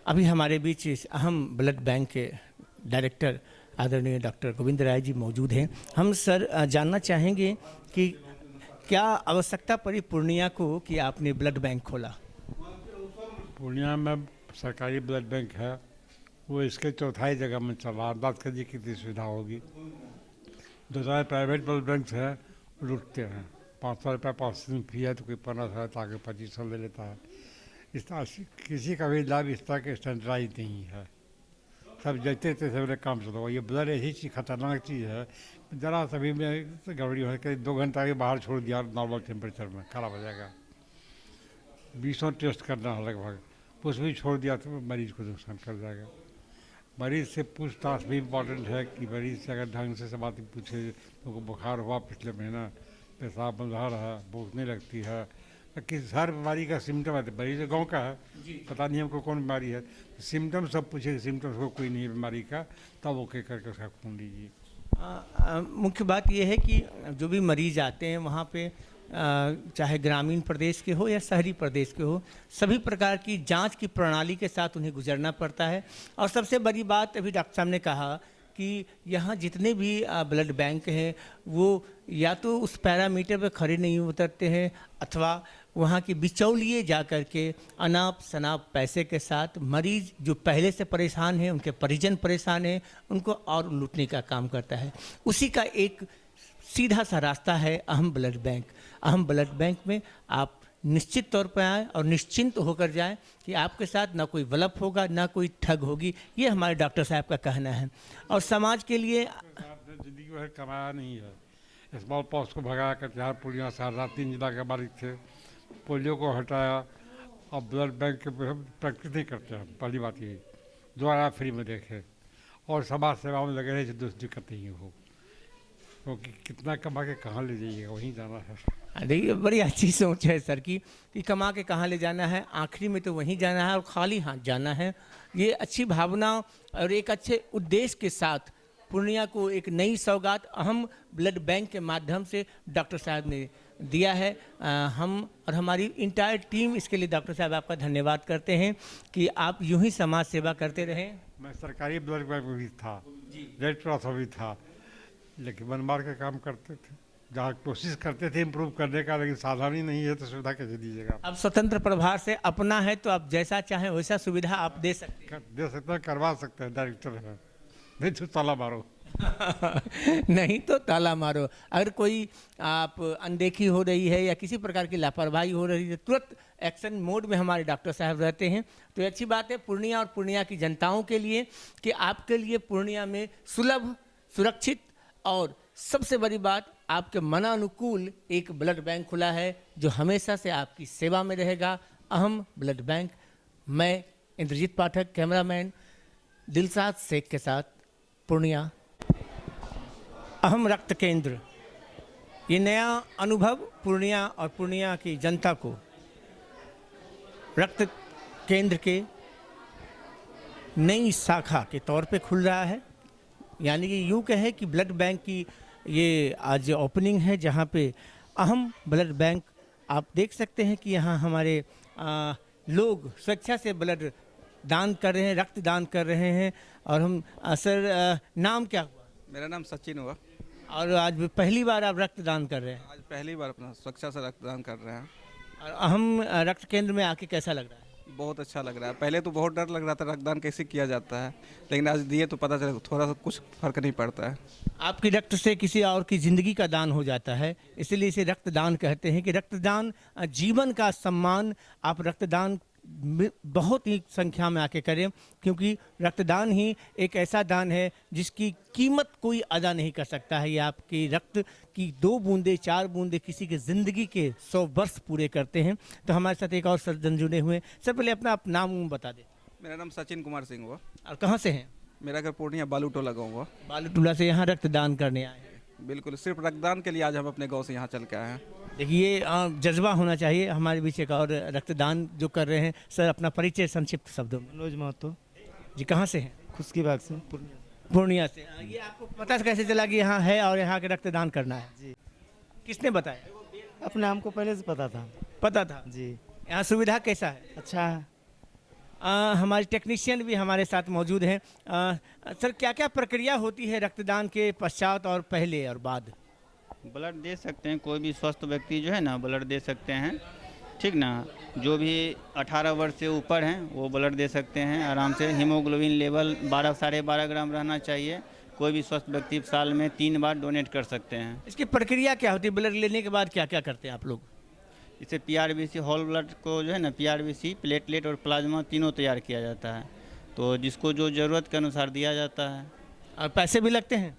अभी हमारे बीच इस अहम ब्लड बैंक के डायरेक्टर आदरणीय डॉक्टर गोविंद राय जी मौजूद हैं। हम सर जानना चाहेंगे कि क्या आवश्यकता पड़ी पूर्णिया को कि आपने ब्लड बैंक खोला। पूर्णिया में सरकारी ब्लड बैंक है, वो इसके चौथाई जगह में चल रहा। बात करिए कितनी सुविधा होगी। जो सारे प्राइवेट ब्लड बैंक है वो लुटते हैं। 500 रुपये प्रोसेसिंग फी है तो कोई 1500 ताकि 2500 ले लेता है। इस तरह किसी का भी लाभ इस तरह के स्टैंडर्डाइज नहीं है। सब जैसे तैसे वाले काम चलो। ये ब्लड ऐसी चीज़ खतरनाक चीज़ है, ज़रा सभी में गड़बड़ी हो के 2 घंटा के बाहर छोड़ दिया नॉर्मल टेम्परेचर में खराब हो जाएगा। 20 टेस्ट करना है लगभग, उसमें भी छोड़ दिया तो मरीज़ को नुकसान कर जाएगा। मरीज़ से पूछताछ भी इम्पॉर्टेंट है कि मरीज़ से अगर ढंग से सब बात पूछे तो बुखार हुआ पिछले महीना, पेशाब बंध रहा, भूख नहीं लगती है, किस हर बीमारी का सिम्टम है। मरीज गांव का है, पता नहीं हमको कौन बीमारी है, सिम्टम सब पूछे, सिम्टम्स को कोई नहीं है बीमारी का, तब ओके करके उसका खून लीजिए। मुख्य बात यह है कि जो भी मरीज आते हैं वहाँ पे चाहे ग्रामीण प्रदेश के हो या शहरी प्रदेश के हो, सभी प्रकार की जांच की प्रणाली के साथ उन्हें गुजरना पड़ता है। और सबसे बड़ी बात अभी डॉक्टर साहब ने कहा कि यहाँ जितने भी ब्लड बैंक हैं वो या तो उस पैरामीटर पर खड़े नहीं उतरते हैं अथवा वहाँ के बिचौलिए जा कर के अनाप शनाप पैसे के साथ मरीज जो पहले से परेशान हैं, उनके परिजन परेशान हैं, उनको और लूटने का काम करता है। उसी का एक सीधा सा रास्ता है अहम ब्लड बैंक। अहम ब्लड बैंक में आप निश्चित तौर पर आएँ और निश्चिंत होकर जाएं कि आपके साथ ना कोई विलप होगा ना कोई ठग होगी। ये हमारे डॉक्टर साहब का कहना है। और समाज के लिए जिंदगी भर कमाया नहीं है। स्मॉल पॉक्स को भगा कर यहाँ पूर्णिया सहरसा 3 जिला के मालिक थे, पोलियो को हटाया। अब ब्लड बैंक के प्रैक्टिस नहीं करते हैं। पहली बात यही, दोबारा फ्री में देखे और समाज सेवा में लगे रहे, दूसरी दिक्कत नहीं हो, क्योंकि कितना कमा के कहाँ ले जाइएगा, वहीं जाना है। देखिए बड़ी अच्छी सोच है सर की कि कमा के कहाँ ले जाना है, आखिरी में तो वहीं जाना है और खाली हाथ जाना है। ये अच्छी भावना और एक अच्छे उद्देश्य के साथ पूर्णिया को एक नई सौगात अहम ब्लड बैंक के माध्यम से डॉक्टर साहब ने दिया है। हम और हमारी इंटायर टीम इसके लिए डॉक्टर साहब आपका धन्यवाद करते हैं कि आप यूं ही समाज सेवा करते रहें। मैं सरकारी ब्लड बैंक में भी था, रेड क्रॉस में भी था, लेकिन मन मार के काम करते थे। जहाँ कोशिश करते थे इम्प्रूव करने का, लेकिन साधन ही नहीं है तो सुविधा कैसे दीजिएगा। अब स्वतंत्र प्रभार से अपना है तो आप जैसा चाहें वैसा सुविधा आप दे सकते हैं, करवा सकते हैं। डायरेक्टर है, नहीं तो ताला मारो। नहीं तो ताला मारो। अगर कोई आप अनदेखी हो रही है या किसी प्रकार की लापरवाही हो रही है, तुरंत एक्शन मोड में हमारे डॉक्टर साहब रहते हैं। तो अच्छी बात है पूर्णिया और पूर्णिया की जनताओं के लिए कि आपके लिए पूर्णिया में सुलभ, सुरक्षित और सबसे बड़ी बात आपके मनानुकूल एक ब्लड बैंक खुला है जो हमेशा से आपकी सेवा में रहेगा। अहम ब्लड बैंक। मैं इंद्रजीत पाठक, कैमरामैन दिलसाद शेख के साथ, पूर्णिया। अहम रक्त केंद्र, ये नया अनुभव पूर्णिया और पूर्णिया की जनता को रक्त केंद्र के नई शाखा के तौर पे खुल रहा है। यानी कि यूँ कहें कि ब्लड बैंक की ये आज ओपनिंग है जहाँ पे अहम ब्लड बैंक आप देख सकते हैं कि यहाँ हमारे लोग स्वेच्छा से ब्लड दान कर रहे हैं, रक्त दान कर रहे हैं। और हम सर नाम क्या हुआ? मेरा नाम सचिन हुआ। और आज पहली बार आप रक्तदान कर रहे हैं? आज पहली बार अपना स्वेच्छा से रक्तदान कर रहे हैं। और अहम रक्त केंद्र में आके कैसा लग रहा है? बहुत अच्छा लग रहा है। पहले तो बहुत डर लग रहा था रक्तदान कैसे किया जाता है, लेकिन आज दिए तो पता चला थोड़ा सा कुछ फर्क नहीं पड़ता है। आपकी रक्त से किसी और की ज़िंदगी का दान हो जाता है, इसलिए इसे रक्तदान कहते हैं कि रक्तदान जीवन का सम्मान। आप रक्तदान बहुत ही संख्या में आके करें, क्योंकि रक्तदान ही एक ऐसा दान है जिसकी कीमत कोई अदा नहीं कर सकता है। ये आपकी रक्त की 2 बूंदे 4 बूंदे किसी के ज़िंदगी के 100 वर्ष पूरे करते हैं। तो हमारे साथ एक और सर्जन जुड़े हुए हैं। सर पहले अपना आप नाम बता दें। मेरा नाम सचिन कुमार सिंह हुआ। और कहाँ से हैं? मेरा घर पूर्णिया बालूटोला गाँव हुआ। बालूटोला से यहाँ रक्तदान करने आए हैं? बिल्कुल, सिर्फ रक्तदान के लिए आज हम अपने गाँव से यहाँ चल के आए हैं। देखिए जज्बा होना चाहिए। हमारे बीच एक और रक्तदान जो कर रहे हैं। सर अपना परिचय संक्षिप्त शब्दों में। मनोज महतो। जी कहाँ से हैं? खुशकी बाग से, पूर्णिया से। ये आपको पता कैसे चला कि यहाँ है और यहाँ के रक्तदान करना है? जी। किसने बताया? अपने हमको पहले से पता था। पता था जी। यहाँ सुविधा कैसा है? अच्छा है। हमारे टेक्नीशियन भी हमारे साथ मौजूद हैं। सर, क्या क्या प्रक्रिया होती है रक्तदान के पश्चात और पहले और बाद? ब्लड दे सकते हैं, कोई भी स्वस्थ व्यक्ति जो है ना ब्लड दे सकते हैं, ठीक ना। जो भी 18 वर्ष से ऊपर हैं वो ब्लड दे सकते हैं आराम से। हीमोग्लोबिन लेवल 12 साढ़े 12 ग्राम रहना चाहिए। कोई भी स्वस्थ व्यक्ति साल में 3 बार डोनेट कर सकते हैं। इसकी प्रक्रिया क्या होती है? ब्लड लेने के बाद क्या क्या करते हैं आप लोग? इसे पीआरबीसी होल ब्लड को जो है ना पीआरबीसी, प्लेटलेट और प्लाज्मा तीनों तैयार किया जाता है, तो जिसको जो ज़रूरत के अनुसार दिया जाता है। और पैसे भी लगते हैं?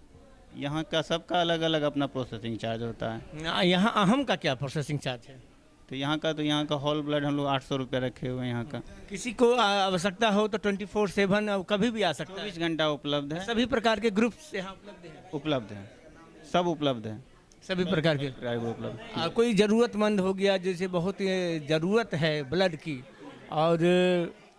यहाँ का सबका अलग अलग अपना प्रोसेसिंग चार्ज होता है। यहाँ अहम का क्या प्रोसेसिंग चार्ज है? तो यहाँ का होल ब्लड हम लोग 800 रुपये रखे हुए हैं यहाँ का। किसी को आवश्यकता हो तो 24/7 कभी भी आ सकता है? 24 घंटा उपलब्ध है। सभी प्रकार के ग्रुप्स यहाँ उपलब्ध हैं? उपलब्ध है, सब उपलब्ध है, सभी प्रकार के। उपलब्ध। कोई ज़रूरतमंद हो गया, जैसे बहुत ज़रूरत है ब्लड की और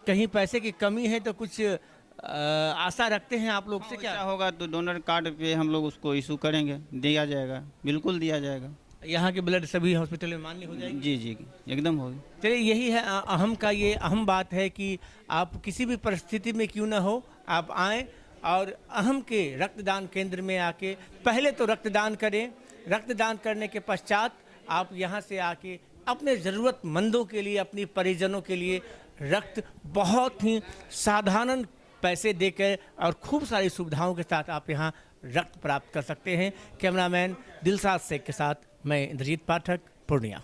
कहीं पैसे की कमी है, तो कुछ आशा रखते हैं आप लोग से? क्या होगा तो डोनर कार्ड पे हम लोग उसको इशू करेंगे, दिया जाएगा, बिल्कुल दिया जाएगा। यहाँ के ब्लड सभी हॉस्पिटल में मान्य हो जाएगी? जी जी, एकदम होगी। चलिए, यही है अहम का, ये अहम बात है कि आप किसी भी परिस्थिति में क्यों ना हो, आप आएँ और अहम के रक्तदान केंद्र में आके पहले तो रक्तदान करें। रक्तदान करने के पश्चात आप यहाँ से आके अपने ज़रूरतमंदों के लिए, अपनी परिजनों के लिए रक्त बहुत ही साधारण पैसे देकर और खूब सारी सुविधाओं के साथ आप यहाँ रक्त प्राप्त कर सकते हैं। कैमरामैन दिलशाद शेख के साथ मैं इंद्रजीत पाठक, पूर्णिया।